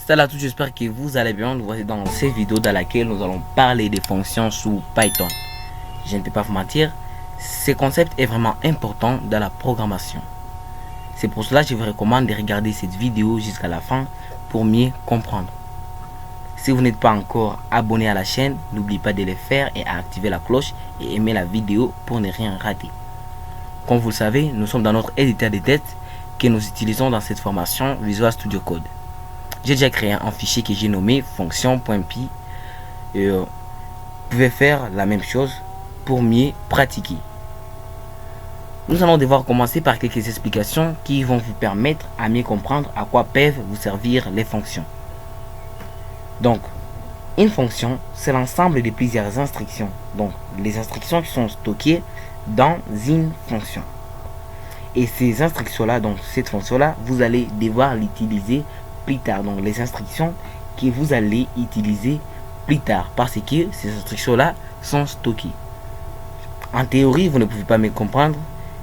Salut à tous, j'espère que vous allez bien. Nous voici dans cette vidéo dans laquelle nous allons parler des fonctions sous Python. Je ne peux pas vous mentir, ce concept est vraiment important dans la programmation. C'est pour cela que je vous recommande de regarder cette vidéo jusqu'à la fin pour mieux comprendre. Si vous n'êtes pas encore abonné à la chaîne, n'oubliez pas de le faire et à activer la cloche et aimer la vidéo pour ne rien rater. Comme vous le savez, nous sommes dans notre éditeur de texte que nous utilisons dans cette formation Visual Studio Code. J'ai déjà créé un fichier que j'ai nommé fonction.py et vous pouvez faire la même chose pour mieux pratiquer. Nous allons devoir commencer par quelques explications qui vont vous permettre à mieux comprendre à quoi peuvent vous servir les fonctions. Donc, une fonction, c'est l'ensemble de plusieurs instructions. Donc, les instructions qui sont stockées dans une fonction. Et ces instructions-là, donc cette fonction-là, vous allez devoir l'utiliser plus tard. Donc, les instructions que vous allez utiliser plus tard parce que ces instructions-là sont stockées. En théorie, vous ne pouvez pas me comprendre,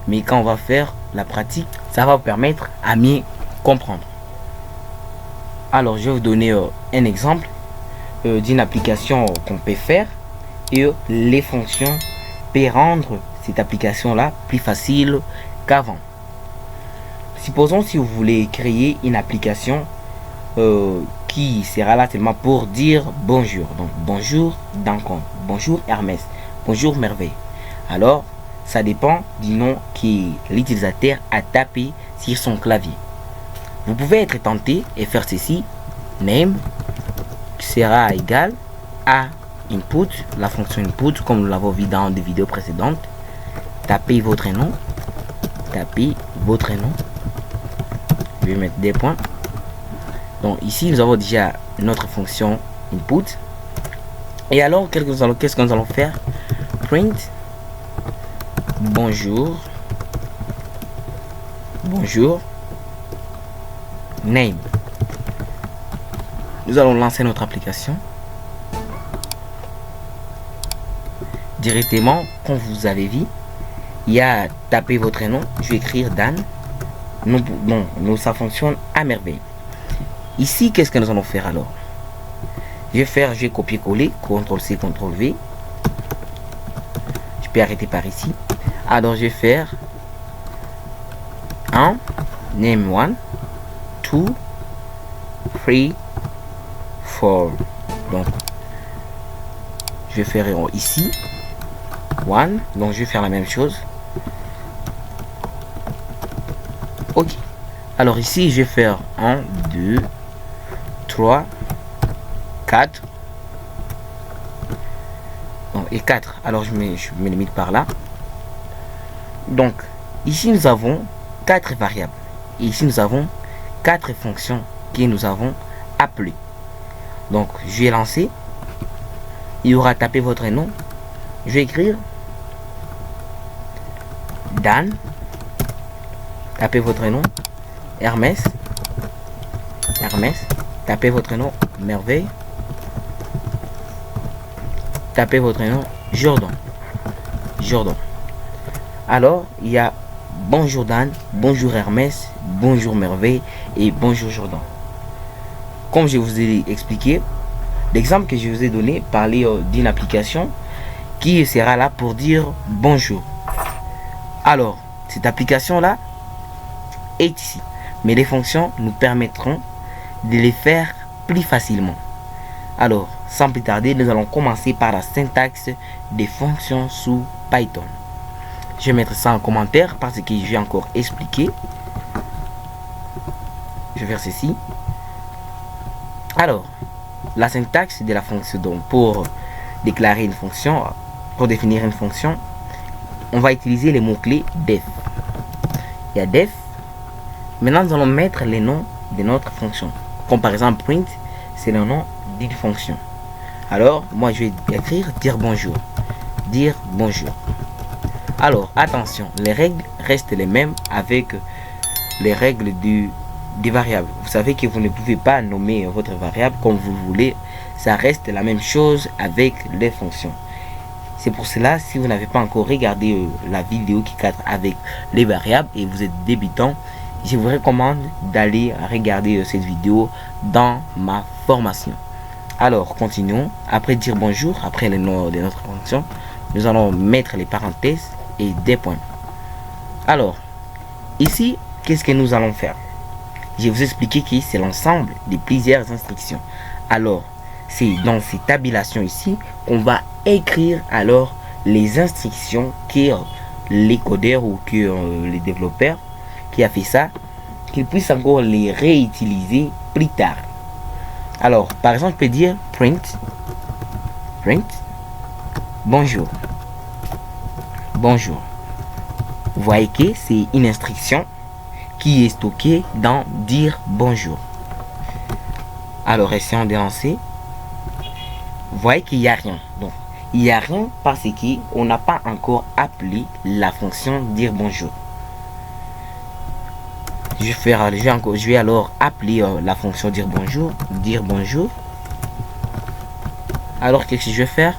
mais quand on va faire la pratique, ça va vous permettre à mieux comprendre. Alors, je vais vous donner un exemple d'une application qu'on peut faire et les fonctions peuvent rendre cette application-là plus facile qu'avant. Supposons si vous voulez créer une application qui sera là seulement pour dire bonjour. Donc, bonjour Dancon, bonjour Hermès, bonjour Merveille. Alors, ça dépend du nom que l'utilisateur a tapé sur son clavier. Vous pouvez être tenté et faire ceci. Name sera égal à input, la fonction input, comme nous l'avons vu dans des vidéos précédentes. Tapez votre nom. Tapez votre nom. Je vais mettre des points. Donc ici, nous avons déjà notre fonction input. Et alors, qu'est-ce que nous allons faire? Print bonjour. Bonjour. Name. Nous allons lancer notre application. Directement, comme vous avez vu, il y a tapé votre nom. Je vais écrire Dan. Non, ça fonctionne à merveille. Ici, qu'est-ce que nous allons faire alors? Je vais copier-coller, CTRL-C, CTRL-V. Je peux arrêter par ici. Alors, je vais faire 1, name 1, 2, 3, 4. Donc, je vais faire ici 1. Donc, je vais faire la même chose. Ok. Alors, ici, je vais faire 1, 2, 3, 4. Bon, et 4. Alors, je me limite par là. Donc, ici, nous avons 4 variables. Et ici, nous avons 4 fonctions que nous avons appelées. Donc, je vais lancer. Il y aura tapé votre nom. Je vais écrire Dan. Tapez votre nom. Hermès. Hermès. Tapez votre nom. Merveille. Tapez votre nom. Jordan. Jordan. Alors, il y a bonjour Dan, bonjour Hermès, bonjour Merveille et bonjour Jordan. Comme je vous ai expliqué, l'exemple que je vous ai donné parlait d'une application qui sera là pour dire bonjour. Alors, cette application-là est ici. Mais les fonctions nous permettront de les faire plus facilement. Alors, sans plus tarder, nous allons commencer par la syntaxe des fonctions sous Python. Je vais mettre ça en commentaire parce que je vais encore expliquer. Je vais faire ceci. Alors, la syntaxe de la fonction, donc pour déclarer une fonction, pour définir une fonction, on va utiliser les mots-clés def. Il y a def. Maintenant, nous allons mettre les noms de notre fonction. Comme par exemple print, c'est le nom d'une fonction. Alors, moi je vais écrire dire bonjour. Dire bonjour. Alors, attention, les règles restent les mêmes avec les règles des variables. Vous savez que vous ne pouvez pas nommer votre variable comme vous voulez. Ça reste la même chose avec les fonctions. C'est pour cela, si vous n'avez pas encore regardé la vidéo qui cadre avec les variables et vous êtes débutant, je vous recommande d'aller regarder cette vidéo dans ma formation. Alors, continuons. Après dire bonjour, après le nom de notre fonction, nous allons mettre les parenthèses et des points. Alors, ici, qu'est-ce que nous allons faire? Je vais vous expliquer que c'est l'ensemble de plusieurs instructions. Alors, c'est dans cette tabulation ici qu'on va écrire alors les instructions que les codeurs ou que les développeurs qui a fait ça, qu'ils puissent encore les réutiliser plus tard. Alors, par exemple, je peux dire print bonjour. Bonjour. Vous voyez que c'est une instruction qui est stockée dans dire bonjour. Alors, essayons de lancer. Vous voyez qu'il n'y a rien. Donc, il n'y a rien parce qu'on n'a pas encore appelé la fonction dire bonjour. Je vais alors appeler la fonction dire bonjour. Dire bonjour. Alors, qu'est-ce que je vais faire?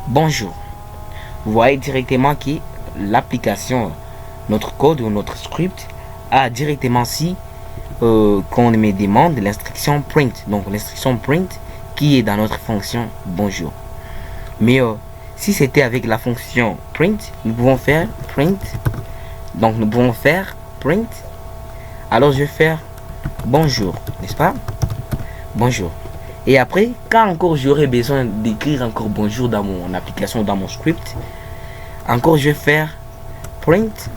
Bonjour. Vous voyez directement que l'application, notre code ou notre script a directement si qu'on me demande l'instruction print. Donc, l'instruction print qui est dans notre fonction bonjour. Mais si c'était avec la fonction print, nous pouvons faire print. Donc, nous pouvons faire print. Alors, je vais faire bonjour, n'est-ce pas? Bonjour. Et après, quand encore j'aurai besoin d'écrire encore bonjour dans mon application, dans mon script, encore je vais faire print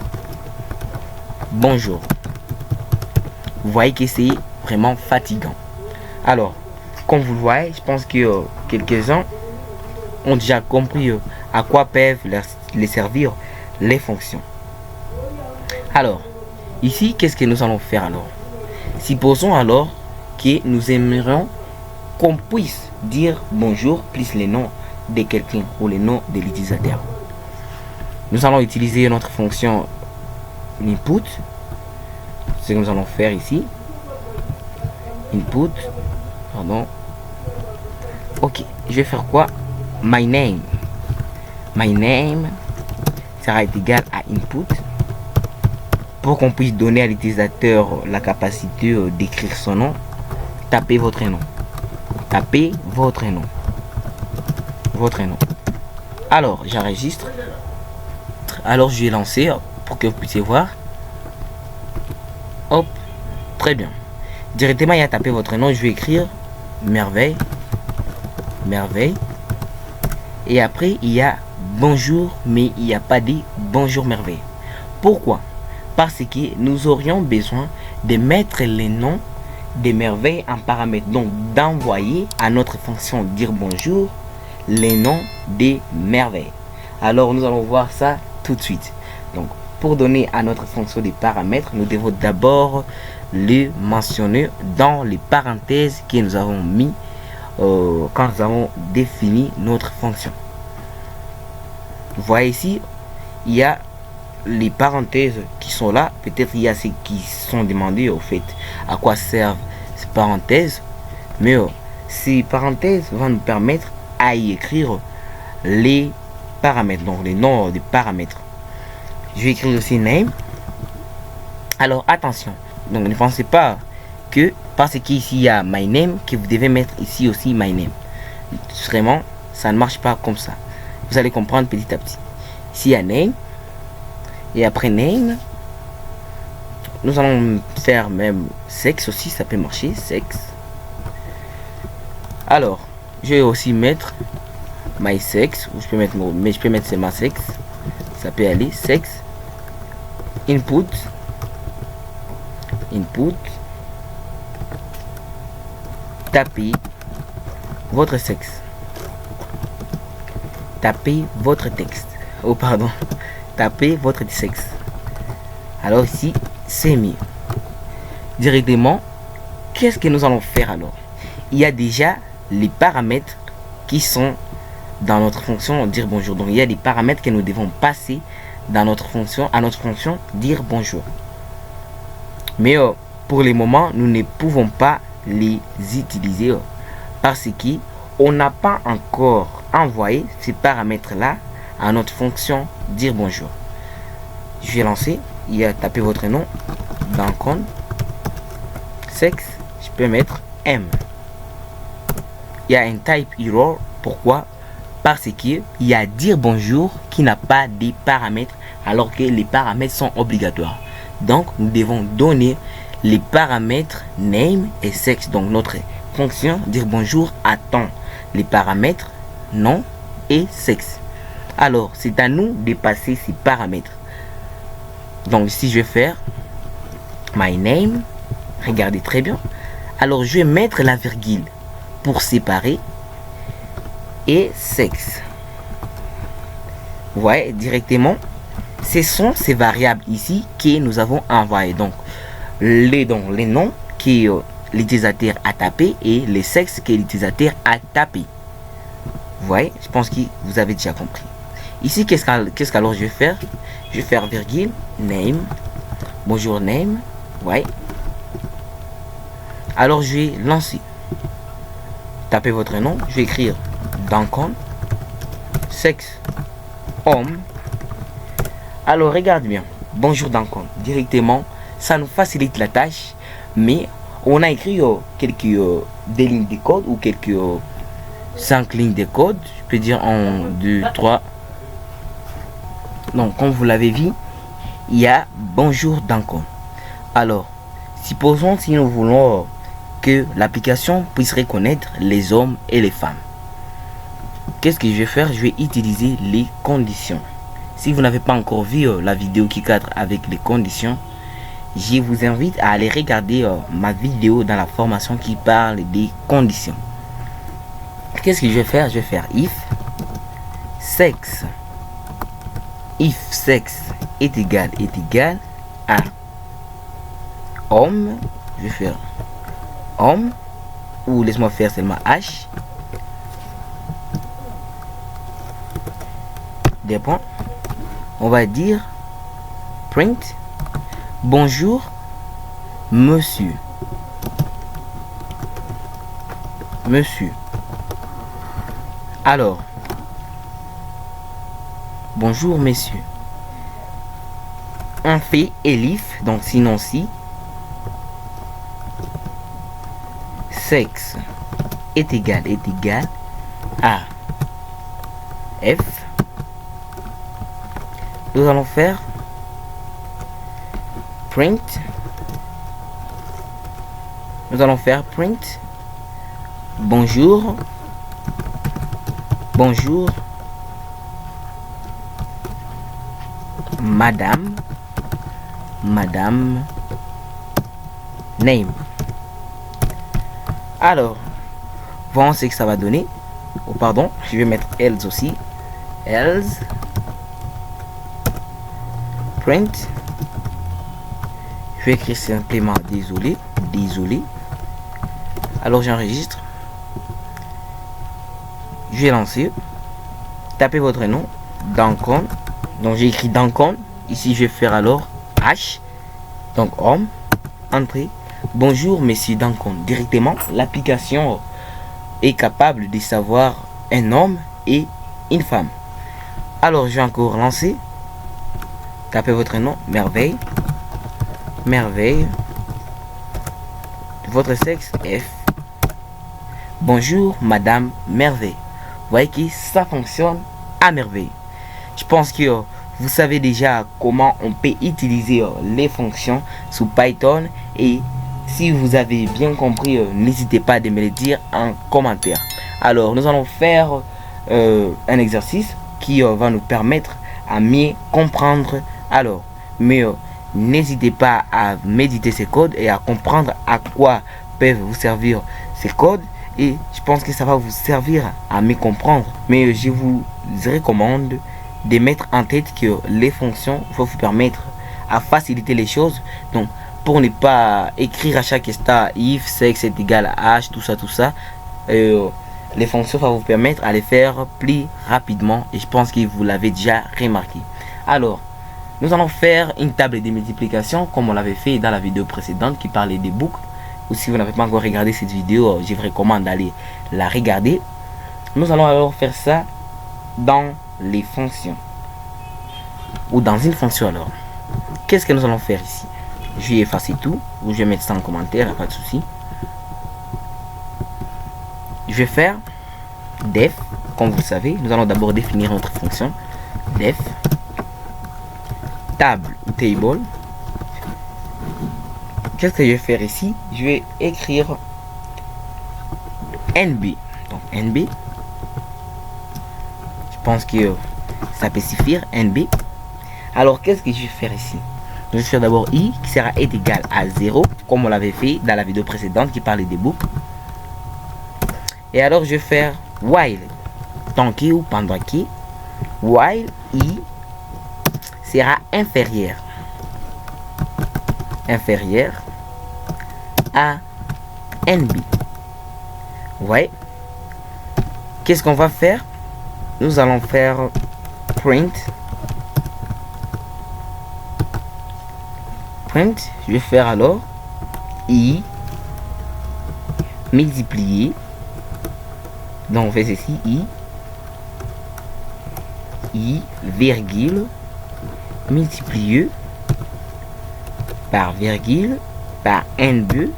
bonjour. Vous voyez que c'est vraiment fatigant. Alors, comme vous le voyez, je pense que quelques-uns ont déjà compris à quoi peuvent les servir les fonctions. Alors, ici, qu'est-ce que nous allons faire alors? Supposons alors que nous aimerions qu'on puisse dire bonjour plus les noms de quelqu'un ou les noms de l'utilisateur. Nous allons utiliser notre fonction input. Ce que nous allons faire ici. Input. Pardon. Ok. Je vais faire quoi? My name. My name sera égal à input. Pour qu'on puisse donner à l'utilisateur la capacité d'écrire son nom, tapez votre nom. Tapez votre nom. Votre nom. Alors, j'enregistre. Alors, je vais lancer pour que vous puissiez voir. Hop. Très bien. Directement, il y a tapé votre nom. Je vais écrire merveille. Merveille. Et après, il y a bonjour, mais il n'y a pas dit bonjour merveille. Pourquoi? Parce que nous aurions besoin de mettre les noms des merveilles en paramètre. Donc, d'envoyer à notre fonction dire bonjour les noms des merveilles. Alors, nous allons voir ça tout de suite. Donc, pour donner à notre fonction des paramètres, nous devons d'abord les mentionner dans les parenthèses que nous avons mis quand nous avons défini notre fonction. Vous voyez ici, il y a les parenthèses qui sont là. Peut-être il y a ceux qui sont demandés au fait à quoi servent ces parenthèses, mais ces parenthèses vont nous permettre à y écrire les paramètres, donc les noms des paramètres. Je vais écrire aussi name. Alors attention, donc ne pensez pas que parce qu'ici il y a my name que vous devez mettre ici aussi my name. Vraiment, ça ne marche pas comme ça. Vous allez comprendre petit à petit. Ici il y a name. Et après name, nous allons faire même sexe aussi, ça peut marcher, sexe. Alors, je vais aussi mettre my sex, ou je peux mettre mais je peux mettre c'est ma sexe, ça peut aller, sexe, input, tapez votre sexe, tapez votre texte, oh pardon, tapez votre sexe. Alors ici, c'est mieux. Directement, qu'est-ce que nous allons faire alors? Il y a déjà les paramètres qui sont dans notre fonction dire bonjour. Donc il y a des paramètres que nous devons passer dans notre fonction, à notre fonction dire bonjour. Mais pour le moment, nous ne pouvons pas les utiliser parce qu'on n'a pas encore envoyé ces paramètres là à notre fonction dire bonjour. Je vais lancer. il y a tapé votre nom, Duncan, sexe, je peux mettre M. Il y a un type error, pourquoi? Parce qu'il y a dire bonjour qui n'a pas de paramètres alors que les paramètres sont obligatoires. Donc nous devons donner les paramètres name et sexe. Donc notre fonction dire bonjour attend les paramètres nom et sexe. Alors c'est à nous de passer ces paramètres. Donc ici je vais faire my name, regardez très bien. Alors je vais mettre la virgule pour séparer et sexe. Vous voyez directement, ce sont ces variables ici que nous avons envoyées. Donc les noms que l'utilisateur a tapé et les sexes que l'utilisateur a tapé. Vous voyez, je pense que vous avez déjà compris. Ici, qu'est-ce qu'alors je vais faire? Je vais faire virgule, name, bonjour name, ouais. Alors je vais lancer. Tapez votre nom, je vais écrire Duncan, sexe, homme. Alors regarde bien, bonjour Duncan, directement, ça nous facilite la tâche, mais on a écrit quelques des lignes de code ou quelques 5 lignes de code, je peux dire 1, 2, 3. Donc comme vous l'avez vu, il y a bonjour Duncan. Alors, supposons si nous voulons que l'application puisse reconnaître les hommes et les femmes. Qu'est-ce que je vais faire? Je vais utiliser les conditions. Si vous n'avez pas encore vu la vidéo qui cadre avec les conditions, je vous invite à aller regarder ma vidéo dans la formation qui parle des conditions. Qu'est-ce que je vais faire? Je vais faire if sexe est égal à homme. Je vais faire homme, ou laisse-moi faire seulement H. Des points. On va dire print bonjour monsieur. Alors bonjour messieurs. On fait elif, donc sinon si sexe est égal à F. Nous allons faire print. Bonjour madame name. Alors voyons ce que ça va donner. Oh pardon, je vais mettre else aussi. Else print. Je vais écrire simplement désolé. Alors j'enregistre. Je vais lancer. Tapez votre nom, Duncan. Donc j'ai écrit Duncan. Ici je vais faire alors H. Donc homme. Entrée. Bonjour monsieur Duncan. Directement l'application est capable de savoir un homme et une femme. Alors je vais encore lancer. Tapez votre nom, merveille. Votre sexe F. Bonjour madame merveille. Vous voyez que ça fonctionne à merveille. Je pense que vous savez déjà comment on peut utiliser les fonctions sous Python, et si vous avez bien compris, n'hésitez pas à me le dire en commentaire. Alors nous allons faire un exercice qui va nous permettre à mieux comprendre. Alors mais n'hésitez pas à méditer ces codes et à comprendre à quoi peuvent vous servir ces codes, et je pense que ça va vous servir à mieux comprendre. Mais je vous recommande de mettre en tête que les fonctions vont vous permettre à faciliter les choses. Donc pour ne pas écrire à chaque instant if sexe est égal à h, tout ça, les fonctions vont vous permettre à les faire plus rapidement, et je pense que vous l'avez déjà remarqué. Alors nous allons faire une table de multiplication comme on l'avait fait dans la vidéo précédente qui parlait des boucles. Ou si vous n'avez pas encore regardé cette vidéo, je vous recommande d'aller la regarder. Nous allons alors faire ça dans les fonctions, ou dans une fonction. Alors qu'est-ce que nous allons faire ici? Je vais effacer tout, ou je vais mettre ça en commentaire, pas de souci. Je vais faire def, comme vous le savez, nous allons d'abord définir notre fonction def table ou table. Qu'est-ce que je vais faire ici? Je vais écrire NB. Donc NB, je pense que ça peut suffire, NB. Alors qu'est-ce que je vais faire ici? Je vais faire d'abord i qui sera égal à 0, comme on l'avait fait dans la vidéo précédente qui parlait des boucles. Et alors je vais faire while, tant que ou pendant que, while i sera inférieur à NB. Ouais. Qu'est-ce qu'on va faire? Nous allons faire print. Je vais faire alors i multiplié. Donc on fait ceci, i virgule multiplié par virgule par NB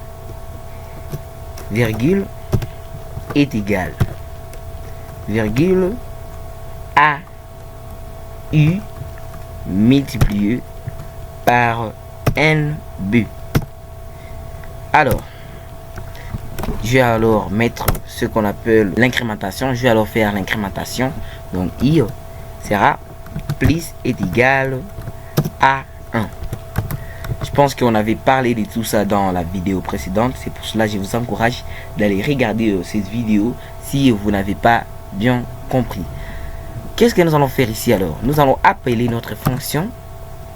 virgule est égal virgule à u multiplié par NB. Alors je vais alors mettre ce qu'on appelle l'incrémentation. Je vais alors faire l'incrémentation. Donc i sera plus est égal à 1. Je pense qu'on avait parlé de tout ça dans la vidéo précédente. C'est pour cela que je vous encourage d'aller regarder cette vidéo si vous n'avez pas bien compris. Qu'est-ce que nous allons faire ici alors? Nous allons appeler notre fonction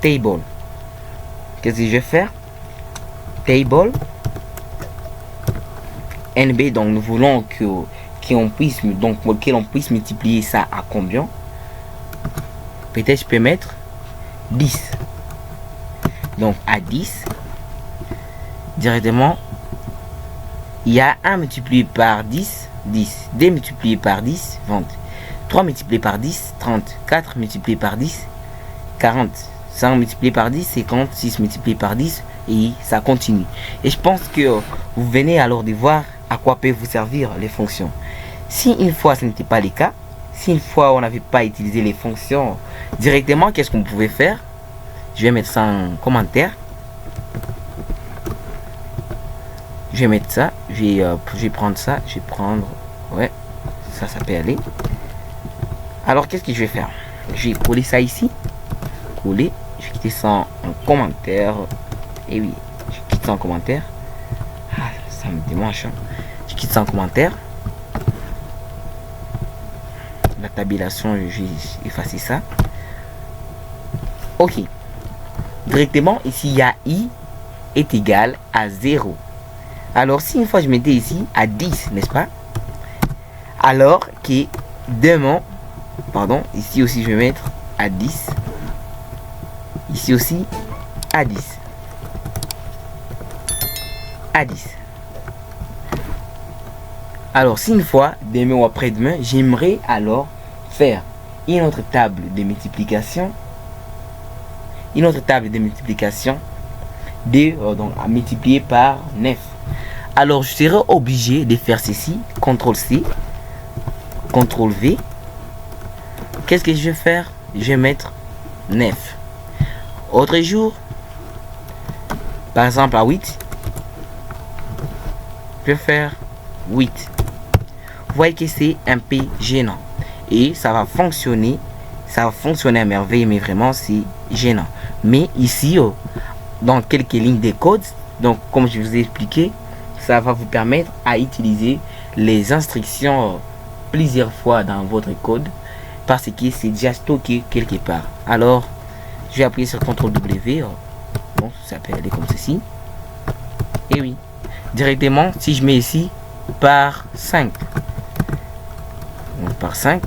table. Qu'est-ce que je vais faire? Table NB, donc nous voulons qu'on puisse multiplier ça à combien? Peut-être je peux mettre 10. Donc à 10 directement, il y a 1 multiplié par 10, 10, 2 multiplié par 10, 20, 3 multiplié par 10, 30, 4 multiplié par 10, 40, 5 multiplié par 10, 50, 6 multiplié par 10, et ça continue. Et je pense que vous venez alors de voir à quoi peuvent vous servir les fonctions. Si une fois ce n'était pas le cas, si une fois on n'avait pas utilisé les fonctions directement, qu'est-ce qu'on pouvait faire? Je vais mettre ça en commentaire. Je vais mettre ça. Je vais prendre ça. Je vais prendre. Ouais. Ça peut aller. Alors, qu'est-ce que je vais faire? Je vais coller ça ici. Coller. Je vais quitter ça en commentaire. Et oui. Je quitte ça en commentaire. Ah, ça me démange. Hein. Je quitte ça en commentaire. La tabulation, je vais effacer ça. Ok. Directement, ici, il y a i est égal à 0. Alors, si une fois je mettais ici à 10, n'est-ce pas? Alors que demain, pardon, ici aussi je vais mettre à 10. Ici aussi à 10. À 10. Alors, si une fois, demain ou après-demain, j'aimerais alors faire une autre table de multiplication. Une autre table de multiplication donc à multiplier par 9. Alors je serai obligé de faire ceci, CTRL-C, CTRL-V. Qu'est-ce que je vais faire? Je vais mettre 9. Autre jour, par exemple à 8, je vais faire 8. Vous voyez que c'est un peu gênant. Et ça va fonctionner à merveille, mais vraiment c'est gênant. Mais ici, dans quelques lignes de code, donc comme je vous ai expliqué, ça va vous permettre à utiliser les instructions plusieurs fois dans votre code parce que c'est déjà stocké quelque part. Alors, je vais appuyer sur CTRL W. Bon, ça peut aller comme ceci. Et oui, directement, si je mets ici par 5, donc par 5,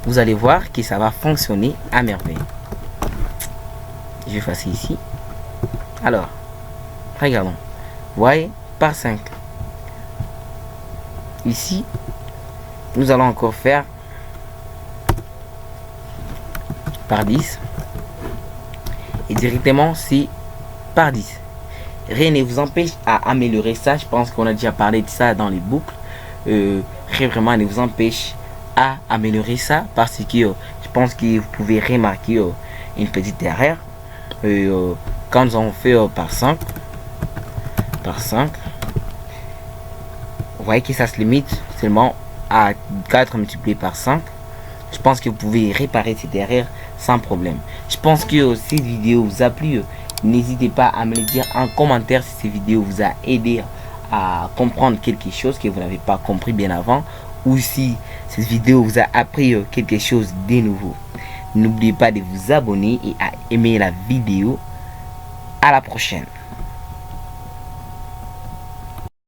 vous allez voir que ça va fonctionner à merveille. Je vais effacer ici. Alors, regardons. Vous voyez, par 5. Ici, nous allons encore faire par 10. Et directement, c'est par 10. Rien ne vous empêche à améliorer ça. Je pense qu'on a déjà parlé de ça dans les boucles. Rien vraiment ne vous empêche à améliorer ça parce que je pense que vous pouvez remarquer une petite erreur. Quand on fait par 5, vous voyez que ça se limite seulement à 4 multiplié par 5. Je pense que vous pouvez réparer cette erreur sans problème. Je pense que cette vidéo vous a plu. N'hésitez pas à me le dire en commentaire si cette vidéo vous a aidé à comprendre quelque chose que vous n'avez pas compris bien avant, ou si cette vidéo vous a appris quelque chose de nouveau. N'oubliez pas de vous abonner et à aimer la vidéo. À la prochaine.